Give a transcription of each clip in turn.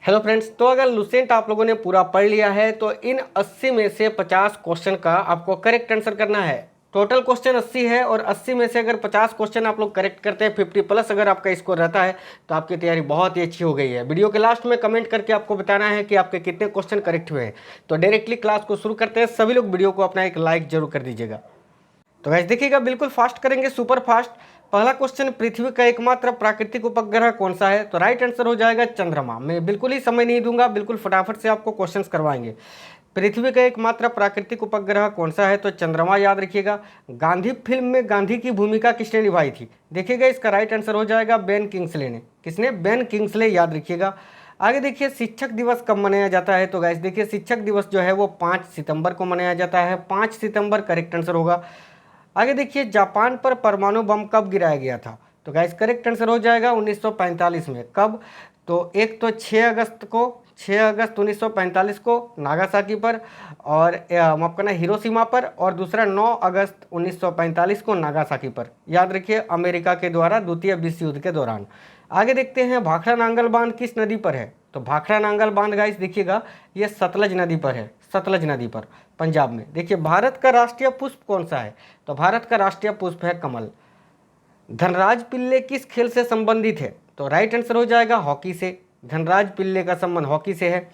Hello friends, तो अगर Lucent आप लोगों ने पूरा पढ़ लिया है तो इन 80 में से 50 क्वेश्चन का आपको करेक्ट आंसर करना है। टोटल क्वेश्चन 80 है और 80 में से अगर 50 क्वेश्चन आप लोग करेक्ट करते हैं, 50 प्लस अगर आपका स्कोर रहता है तो आपकी तैयारी बहुत ही अच्छी हो गई है। वीडियो के लास्ट में कमेंट करके आपको बताना है कि आपके कितने क्वेश्चन करेक्ट हुए हैं। तो डायरेक्टली क्लास को शुरू करते हैं। सभी लोग वीडियो को अपना एक लाइक जरूर कर दीजिएगा। तो गाइस देखिएगा, बिल्कुल फास्ट करेंगे, सुपर फास्ट। पहला क्वेश्चन, पृथ्वी का एकमात्र प्राकृतिक उपग्रह कौन सा है? तो राइट आंसर हो जाएगा चंद्रमा। मैं बिल्कुल ही समय नहीं दूंगा, बिल्कुल फटाफट से आपको क्वेश्चंस करवाएंगे। पृथ्वी का एकमात्र प्राकृतिक उपग्रह कौन सा है? तो चंद्रमा याद रखिएगा। गांधी फिल्म में गांधी की भूमिका किसने निभाई थी? देखिएगा, इसका राइट आंसर हो जाएगा बेन किंग्सले ने। किसने? बेन किंग्सले, याद रखिएगा। आगे देखिए, शिक्षक दिवस कब मनाया जाता है? तो गाइस देखिए, शिक्षक दिवस जो है वो 5 सितंबर को मनाया जाता है। 5 सितंबर करेक्ट आंसर होगा। आगे देखिए, जापान पर परमाणु बम कब गिराया गया था? तो गाइस करेक्ट आंसर हो जाएगा 1945 में। कब? तो एक तो 6 अगस्त 1945 को नागासाकी पर, और माफ करना, हिरोशिमा पर, और दूसरा 9 अगस्त 1945 को नागासाकी पर। याद रखिए, अमेरिका के द्वारा द्वितीय विश्व युद्ध के दौरान। आगे देखते हैं, भाखड़ा नांगल बांध किस नदी पर है? तो भाखड़ा नांगल बांध गाइस देखिएगा, ये सतलज नदी पर है। सतलज नदी पर, पंजाब में। देखिए, भारत का राष्ट्रीय पुष्प कौन सा है? तो भारत का राष्ट्रीय पुष्प है कमल। धनराज पिल्ले किस खेल से संबंधित है? तो राइट आंसर हो जाएगा हॉकी से। धनराज पिल्ले का संबंध हॉकी से है।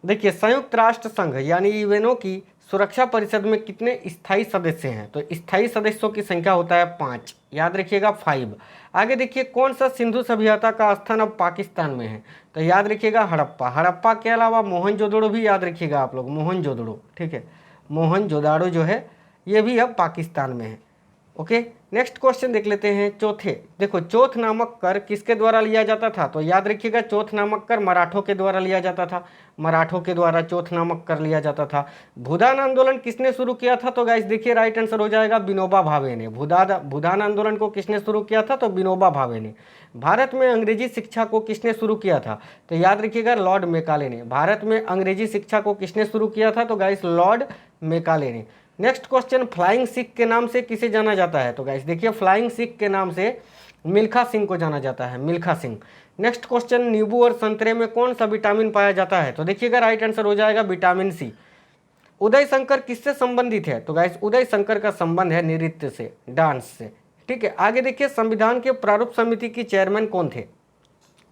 देखिए, संयुक्त राष्ट्र संघ यानी यूएनओ की सुरक्षा परिषद में कितने स्थायी सदस्य हैं? तो स्थायी सदस्यों की संख्या होता है 5। याद रखिएगा 5। आगे देखिए, कौन सा सिंधु सभ्यता का स्थान अब पाकिस्तान में है? तो याद रखिएगा हड़प्पा। हड़प्पा के अलावा मोहनजोदड़ो भी याद रखिएगा आप लोग, मोहनजोदड़ो, ठीक है। मोहनजोदाड़ो जो है ये भी अब पाकिस्तान में है। ओके, नेक्स्ट क्वेश्चन देख लेते हैं। चौथे, देखो, चौथ नामक कर किसके द्वारा लिया जाता था? तो याद रखिएगा, चौथ नामक कर मराठों के द्वारा लिया जाता था। मराठों के द्वारा चौथ नामक कर लिया जाता था। भूदान आंदोलन किसने शुरू किया था? तो गाइस देखिए, राइट आंसर हो जाएगा विनोबा भावे ने। भूदान आंदोलन को किसने शुरू किया था? तो विनोबा भावे ने। भारत में अंग्रेजी शिक्षा को किसने शुरू किया था? तो याद रखिएगा, लॉर्ड मेकाले ने। भारत में अंग्रेजी शिक्षा को किसने शुरू किया था? तो गाइस लॉर्ड मेकाले ने। नेक्स्ट क्वेश्चन, फ्लाइंग सिख के नाम से किसे जाना जाता है? तो गाइस देखिए, फ्लाइंग सिख के नाम से मिल्खा सिंह को जाना जाता है, मिल्खा सिंह। नेक्स्ट क्वेश्चन, नींबू और संतरे में कौन सा विटामिन पाया जाता है? तो देखिएगा, राइट आंसर हो जाएगा विटामिन सी। उदय शंकर किससे संबंधित है? तो गाइस उदय शंकर का संबंध है नृत्य से, डांस से, ठीक है। आगे देखिए, संविधान के प्रारूप समिति के चेयरमैन कौन थे?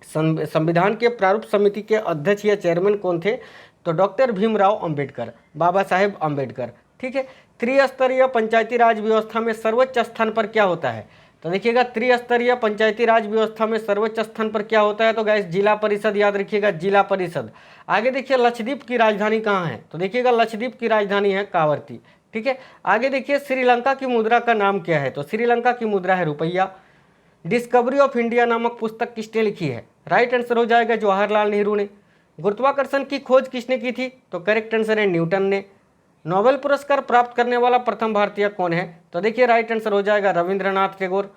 संविधान के प्रारूप समिति के अध्यक्ष या चेयरमैन कौन थे? तो डॉक्टर भीमराव अंबेडकर, बाबा साहेब अंबेडकर, ठीक है। त्रिस्तरीय पंचायती राज व्यवस्था में सर्वोच्च स्थान पर क्या होता है? तो देखिएगा, त्रिस्तरीय पंचायती राज व्यवस्था में सर्वोच्च स्थान पर क्या होता है? तो गाइस जिला परिषद, याद रखिएगा जिला परिषद। आगे देखिए, लक्षद्वीप की राजधानी कहाँ है? तो देखिएगा, लक्षद्वीप की राजधानी है कावरती, ठीक है। आगे देखिए, श्रीलंका की मुद्रा का नाम क्या है? तो श्रीलंका की मुद्रा है रुपया। डिस्कवरी ऑफ इंडिया नामक पुस्तक किसने लिखी है? राइट आंसर हो जाएगा जवाहरलाल नेहरू ने। गुरुत्वाकर्षण की खोज किसने की थी? तो करेक्ट आंसर है न्यूटन ने। नोबेल पुरस्कार प्राप्त करने वाला प्रथम भारतीय कौन है? तो देखिए, राइट आंसर हो जाएगा रविंद्रनाथ टैगोर।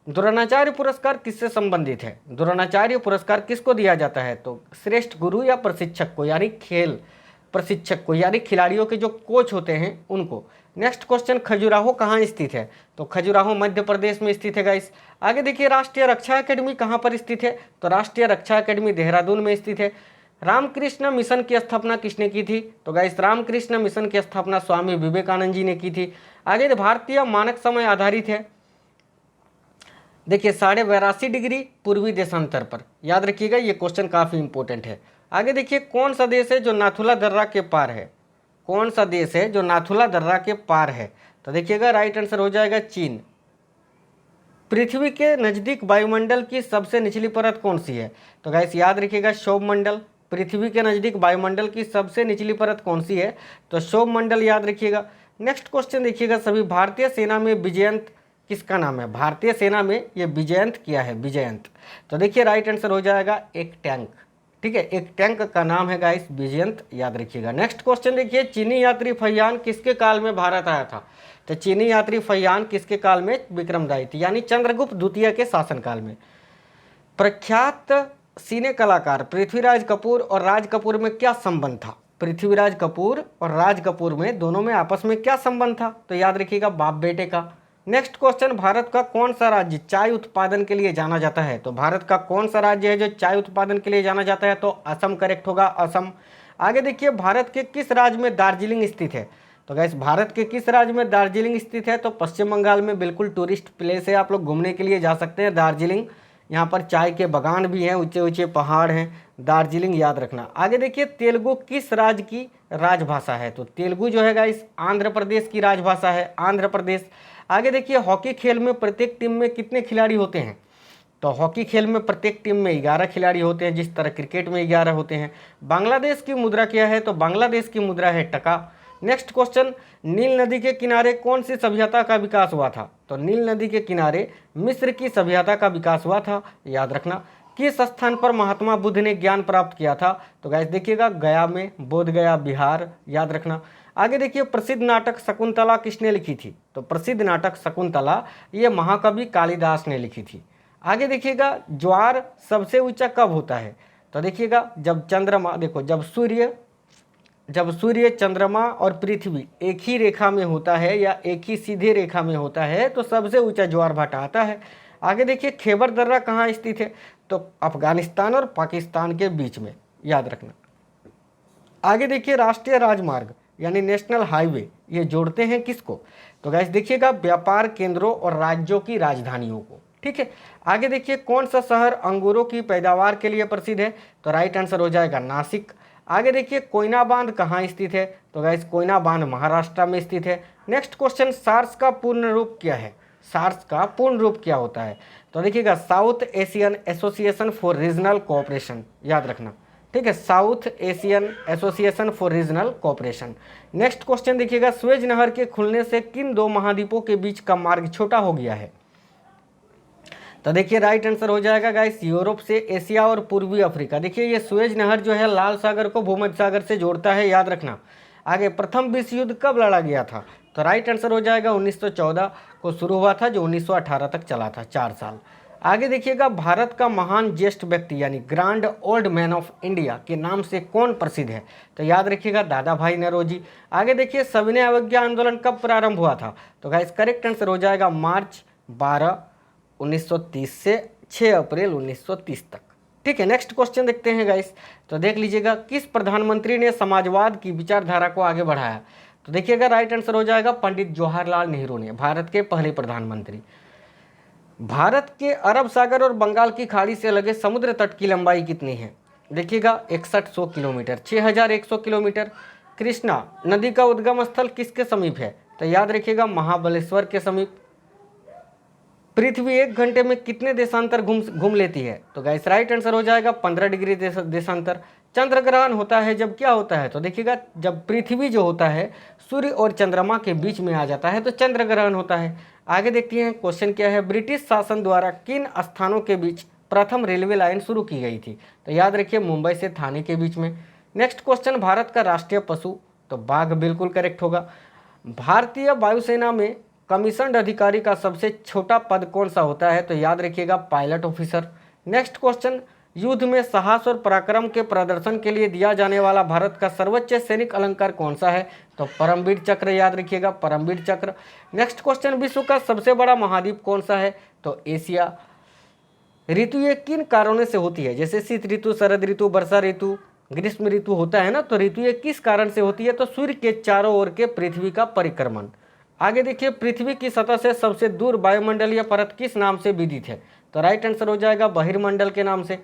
द्रोणाचार्य पुरस्कार किससे संबंधित है? द्रोणाचार्य पुरस्कार किसको दिया जाता है? तो श्रेष्ठ गुरु या प्रशिक्षक को, यानी खेल प्रशिक्षक को, यानी खिलाड़ियों के जो कोच होते हैं उनको। नेक्स्ट क्वेश्चन, खजुराहो कहाँ स्थित है? तो खजुराहो मध्य प्रदेश में स्थित है गाइस। आगे देखिए, राष्ट्रीय रक्षा अकेडमी कहाँ पर स्थित है? तो राष्ट्रीय रक्षा अकेडमी देहरादून में स्थित है। रामकृष्ण मिशन की स्थापना किसने की थी? तो गाइस रामकृष्ण मिशन की स्थापना स्वामी विवेकानंद जी ने की थी। आगे, भारतीय मानक समय आधारित है, देखिए 82.5 डिग्री पूर्वी देशांतर पर। याद रखिएगा, ये क्वेश्चन काफी इंपॉर्टेंट है। आगे देखिए, कौन सा देश है जो नाथुला दर्रा के पार है? कौन सा देश है जो नाथुला दर्रा के पार है? तो देखिएगा, राइट आंसर हो जाएगा चीन। पृथ्वी के नजदीक वायुमंडल की सबसे निचली परत कौन सी है? तो गाइस याद रखिएगा क्षोभमंडल। पृथ्वी के नजदीक वायुमंडल की सबसे निचली परत कौन सी है? तो क्षोभमंडल, याद रखिएगा। नेक्स्ट क्वेश्चन देखिएगा, सभी भारतीय सेना में विजयंत किसका नाम है? भारतीय सेना में ये विजयंत किया है, विजयंत। तो देखिए, राइट आंसर हो जाएगा एक टैंक, ठीक है। एक टैंक का नाम है गाइस विजयंत, याद रखिएगा। नेक्स्ट क्वेश्चन देखिए, चीनी यात्री फहियान किसके काल में भारत आया था? तो चीनी यात्री फहियान किसके काल में? विक्रमदायित्य यानी चंद्रगुप्त द्वितीय के शासनकाल में। प्रख्यात सिने कलाकार पृथ्वीराज कपूर और राज कपूर में क्या संबंध था? पृथ्वीराज कपूर और राज कपूर में, दोनों में आपस में क्या संबंध था? तो याद रखिएगा बाप बेटे का। नेक्स्ट क्वेश्चन, भारत का कौन सा राज्य चाय उत्पादन के लिए जाना जाता है? तो भारत का कौन सा राज्य है जो चाय उत्पादन के लिए जाना जाता है? तो असम करेक्ट होगा, असम। आगे देखिए, भारत के किस राज्य में दार्जिलिंग स्थित है? तो गाइस भारत के किस राज्य में दार्जिलिंग स्थित है? तो पश्चिम बंगाल में। बिल्कुल टूरिस्ट प्लेस है, आप लोग घूमने के लिए जा सकते हैं दार्जिलिंग। यहाँ पर चाय के बागान भी हैं, ऊंचे ऊंचे पहाड़ हैं, दार्जिलिंग याद रखना। आगे देखिए, तेलुगु किस राज्य की राजभाषा है? तो तेलुगु जो है गाइस आंध्र प्रदेश की राजभाषा है, आंध्र प्रदेश। आगे देखिए, हॉकी खेल में प्रत्येक टीम में कितने खिलाड़ी होते हैं? तो हॉकी खेल में प्रत्येक टीम में 11 खिलाड़ी होते हैं, जिस तरह क्रिकेट में 11 होते हैं। बांग्लादेश की मुद्रा क्या है? तो बांग्लादेश की मुद्रा है टका। नेक्स्ट क्वेश्चन, नील नदी के किनारे कौन सी सभ्यता का विकास हुआ था? तो नील नदी के किनारे मिस्र की सभ्यता का विकास हुआ था, याद रखना। किस स्थान पर महात्मा बुद्ध ने ज्ञान प्राप्त किया था? तो गाइस देखिएगा, गया में, बोध गया बिहार, याद रखना। आगे देखिए, प्रसिद्ध नाटक शकुंतला किसने लिखी थी? तो प्रसिद्ध नाटक शकुंतला ये महाकवि कालिदास ने लिखी थी। आगे देखिएगा, ज्वार सबसे ऊंचा कब होता है? तो देखिएगा, जब चंद्रमा, देखो जब सूर्य, चंद्रमा और पृथ्वी एक ही रेखा में होता है या एक ही सीधे रेखा में होता है तो सबसे ऊंचा ज्वार भाटा आता है। आगे देखिए, खैबर दर्रा कहाँ स्थित है? तो अफगानिस्तान और पाकिस्तान के बीच में, याद रखना। आगे देखिए, राष्ट्रीय राजमार्ग यानी नेशनल हाईवे ये जोड़ते हैं किसको? तो गाइस देखिएगा, व्यापार केंद्रों और राज्यों की राजधानियों को, ठीक है। आगे देखिए, कौन सा शहर अंगूरों की पैदावार के लिए प्रसिद्ध है? तो राइट आंसर हो जाएगा नासिक। आगे देखिए, कोयना बांध कहाँ स्थित है? तो गाइस कोयना बांध महाराष्ट्र में स्थित है। नेक्स्ट क्वेश्चन, सार्स का पूर्ण रूप क्या है? सार्स का पूर्ण रूप क्या होता है? तो देखिएगा, south Asian association for regional cooperation, याद रखना, ठीक है, south Asian association for regional cooperation. Next question देखिएगा, स्वेज नहर के खुलने से किन दो महाद्वीपों के बीच का मार्ग छोटा हो गया है? तो देखिए राइट आंसर हो जाएगा गाइस, यूरोप से एशिया और पूर्वी अफ्रीका। देखिए ये स्वेज नहर जो है लाल सागर को भूमध्य सागर से जोड़ता है, याद रखना। आगे, प्रथम विश्व युद्ध कब लड़ा गया था? तो राइट आंसर हो जाएगा 1914 को शुरू हुआ था, जो 1918 तक चला था, 4 साल। आगे देखिएगा, भारत का महान ज्येष्ठ व्यक्ति यानी grand old man of India के नाम से कौन प्रसिद्ध है? तो याद रखिएगा, दादा भाई नौरोजी। आगे देखिए, सविनय अवज्ञा आंदोलन कब प्रारंभ हुआ था? तो गाइस करेक्ट आंसर हो जाएगा मार्च 12, 1930 से 6 अप्रैल 1930 तक, ठीक है। नेक्स्ट क्वेश्चन देखते हैं गाइस। तो देख लीजिएगा, किस प्रधानमंत्री ने समाजवाद की विचारधारा को आगे बढ़ाया? तो देखिएगा राइट आंसर हो जाएगा पंडित जवाहरलाल नेहरू ने, भारत के पहले प्रधानमंत्री। भारत के अरब सागर और बंगाल की खाड़ी से लगे समुद्र तट की लंबाई कितनी है? देखिएगा 6100 किलोमीटर, 6100 किलोमीटर। कृष्णा नदी का उद्गम स्थल किसके समीप है? तो याद रखिएगा महाबलेश्वर के समीप। पृथ्वी 1 घंटे में कितने देशांतर घूम लेती है? तो गाइस राइट आंसर हो जाएगा 15 डिग्री देशांतर। चंद्र ग्रहण होता है जब क्या होता है? तो देखिएगा, जब पृथ्वी जो होता है सूर्य और चंद्रमा के बीच में आ जाता है तो चंद्र ग्रहण होता है। आगे देखते हैं क्वेश्चन क्या है, ब्रिटिश शासन द्वारा किन स्थानों के बीच प्रथम रेलवे लाइन शुरू की गई थी? तो याद रखिए मुंबई से थाने के बीच में। नेक्स्ट क्वेश्चन, भारत का राष्ट्रीय पशु? तो बाघ बिल्कुल करेक्ट होगा। भारतीय वायुसेना में कमीशन्ड अधिकारी का सबसे छोटा पद कौन सा होता है? तो याद रखिएगा पायलट ऑफिसर। नेक्स्ट क्वेश्चन, युद्ध में साहस और पराक्रम के प्रदर्शन के लिए दिया जाने वाला भारत का सर्वोच्च सैनिक अलंकार कौन सा है? तो परमवीर चक्र, याद रखिएगा परमवीर चक्र। नेक्स्ट क्वेश्चन, विश्व का सबसे बड़ा महाद्वीप कौन सा है? तो एशिया। ऋतु ये किन कारणों से होती है? जैसे शीत ऋतु, शरद ऋतु, वर्षा ऋतु, ग्रीष्म ऋतु होता है ना, तो ऋतु ये किस कारण से होती है? तो सूर्य के चारों ओर के पृथ्वी का परिक्रमण। आगे देखिए, पृथ्वी की सतह से सबसे दूर वायुमंडलीय परत किस नाम से विदित है? तो राइट आंसर हो जाएगा बहिर्मंडल के नाम से।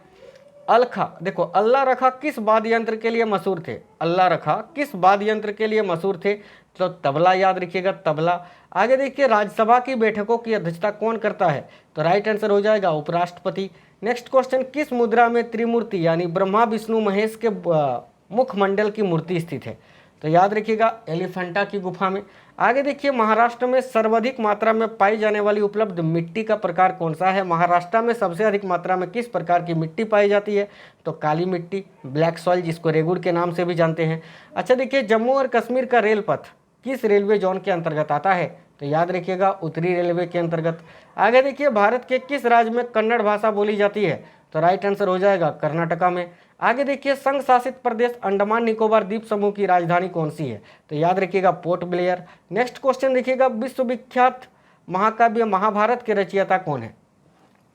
अलखा, देखो अल्लाह रखा किस वाद्य यंत्र के लिए मशहूर थे? अल्लाह रखा किस वाद्य यंत्र के लिए मशहूर थे? तो तबला, याद रखिएगा तबला। आगे देखिए, राज्यसभा की बैठकों की अध्यक्षता कौन करता है? तो राइट आंसर हो जाएगा उपराष्ट्रपति। नेक्स्ट क्वेश्चन, किस मुद्रा में त्रिमूर्ति यानी ब्रह्मा विष्णु महेश के मुखमंडल की मूर्ति स्थित है? तो याद रखिएगा एलिफेंटा की गुफा में। आगे देखिए, महाराष्ट्र में सर्वाधिक मात्रा में पाई जाने वाली उपलब्ध मिट्टी का प्रकार कौन सा है? महाराष्ट्र में सबसे अधिक मात्रा में किस प्रकार की मिट्टी पाई जाती है? तो काली मिट्टी, ब्लैक सॉइल, जिसको रेगुड़ के नाम से भी जानते हैं। अच्छा देखिए, जम्मू और कश्मीर का रेल पथ किस रेलवे जोन के अंतर्गत आता है? तो याद रखिएगा उत्तरी रेलवे के अंतर्गत। आगे देखिए, भारत के किस राज्य में कन्नड़ भाषा बोली जाती है? तो राइट आंसर हो जाएगा कर्नाटका में। आगे देखिए, संघ शासित प्रदेश अंडमान निकोबार द्वीप समूह की राजधानी कौन सी है? तो याद रखिएगा पोर्ट ब्लेयर। नेक्स्ट क्वेश्चन देखिएगा, विश्वविख्यात महाकाव्य महाभारत के रचयिता कौन है?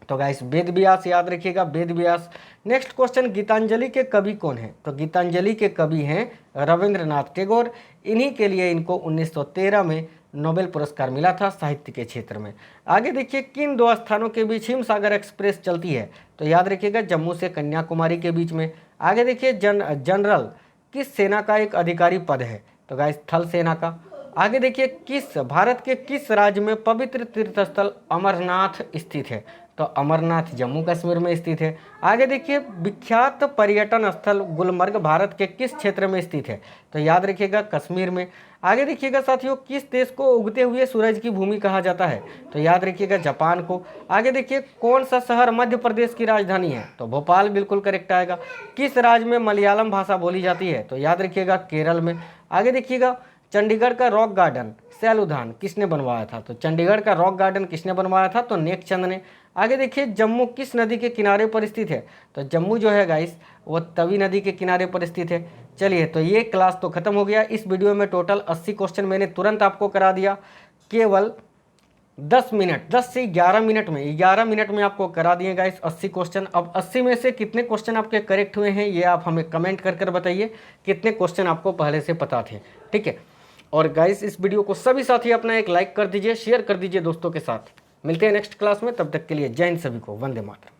तो गाइस वेद व्यास, याद रखिएगा वेद व्यास। नेक्स्ट क्वेश्चन, गीतांजलि के कवि कौन है? तो गीतांजलि के कवि हैं रविंद्रनाथ टैगोर। इन्हीं के लिए इनको 1913 में नोबेल पुरस्कार मिला था साहित्य के क्षेत्र में। आगे देखिए, किन दो स्थानों के बीच हिमसागर एक्सप्रेस चलती है? तो याद रखिएगा जम्मू से कन्याकुमारी के बीच में। आगे देखिए, जनरल किस सेना का एक अधिकारी पद है? तो गाइस थल सेना का। आगे देखिए, किस भारत के किस राज्य में पवित्र तीर्थस्थल अमरनाथ स्थित है? तो अमरनाथ जम्मू कश्मीर में स्थित है। आगे देखिए, विख्यात पर्यटन स्थल गुलमर्ग भारत के किस क्षेत्र में स्थित है? तो याद रखिएगा कश्मीर में। आगे देखिएगा साथियों, किस देश को उगते हुए सूरज की भूमि कहा जाता है? तो याद रखिएगा जापान को। आगे देखिए, कौन सा शहर मध्य प्रदेश की राजधानी है? तो भोपाल बिल्कुल करेक्ट आएगा। किस राज्य में मलयालम भाषा बोली जाती है? तो याद रखिएगा केरल में। आगे देखिएगा, चंडीगढ़ का रॉक गार्डन सैल उद्यान किसने बनवाया था? तो चंडीगढ़ का रॉक गार्डन किसने बनवाया था? तो नेकचंद ने। आगे देखिए, जम्मू किस नदी के किनारे पर स्थित है? तो जम्मू जो है गाइस वो तवी नदी के किनारे पर स्थित है। चलिए, तो ये क्लास तो खत्म हो गया। इस वीडियो में टोटल 80 क्वेश्चन मैंने तुरंत आपको करा दिया, केवल 10 मिनट, 10 से 11 मिनट में, 11 मिनट में आपको करा दिए गाइस 80 क्वेश्चन। अब 80 में से कितने क्वेश्चन आपके करेक्ट हुए हैं ये आप हमें कमेंट कर बताइए, कितने क्वेश्चन आपको पहले से पता थे, ठीक है। और गाइस इस वीडियो को सभी साथी अपना एक लाइक कर दीजिए, शेयर कर दीजिए दोस्तों के साथ। मिलते हैं नेक्स्ट क्लास में, तब तक के लिए जय हिंद सभी को, वंदे मातरम।